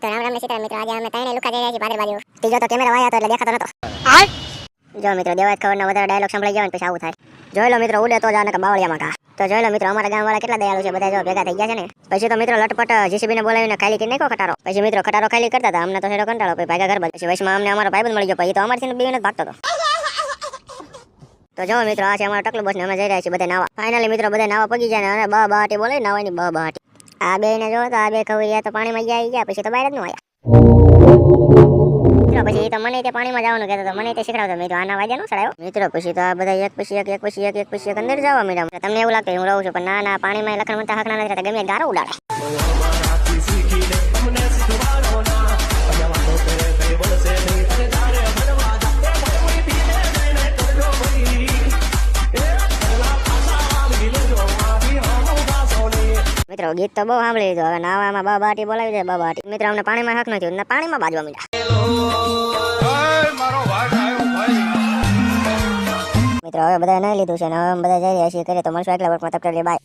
તો રામ રામ ને સીતારામ મિત્રો. આજે અમે ત્રણે લુકા જઈ રહ્યા છીએ પાદર બાજુ. ત્રીજો તો કેમેરા વાયા હતો એટલે દેખાતો નતો. જો મિત્રો દેવાય ખબરના વધારે ડાયલોગ સંભળાઈ જાય ને પછી આવું થાય. જોઈ લો મિત્રો ઉડે તો જાને કે બાવળિયામાં ઘા. તો જોઈ લો મિત્રો અમારા ગામવાળા કેટલા દયાળુ છે, બધા જો ભેગા થઈ ગયા છે ને. પછી તો મિત્રો લટપટ જીસીબી ને બોલાવીને ખાલી કરી નાખ્યો ખટારો. પછી મિત્રો ખટારો ખાલી કરતા હતા, અમને તો છેડો કંટાળો, પછી ભાગ્યા ઘર બાજુ. પછી વૈશમાં અમને અમારો ભાઈબંધ મળી ગયો, પછી તો અમારથી બીવીને ભાગતો હતો. તો જો મિત્રો આ છે અમારો ટકલું બસ ને અમે જઈ રહ્યા છીએ બધા નાવા. ફાઇનલી મિત્રો બધા નાવા પગી જાય ને અને બા બાટી બોલે નાવાની બા બાટી. આ બે ને જો તો આ બે ખવૈયા તો પાણીમાં આવી ગયા, પછી તો બહાર જ ન આવ્યા. પછી તો મને તે પાણીમાં જવાનું કહેતો હતો, મને તે શીખડાવતો. મેં તો આના વાગ્યા નો ચડાયો મિત્રો. પછી તો આ બધા એક પછી એક અંદર જવા મીડા. તમને એવું લાગતું હું રહું છું, પણ ના પાણીમાં લખણ મનતા હક ના નથી રહેતા, ગમે ગારો ઉડાડે. મિત્રો ગીત તો બહુ સાંભળી લીધું, હવે નાવામાં બા બાટી બોલાવી દે બા બાટી. મિત્રો અમને પાણીમાં હક નથી, પાણીમાં બાજવા મીડા. મિત્રો હવે બધા નહીં લીધું છે ને હવે બધા જઈ રહ્યા છીએ, કરીએ તો મળશું આગલા વર્ગમાં. તબ તક બાય.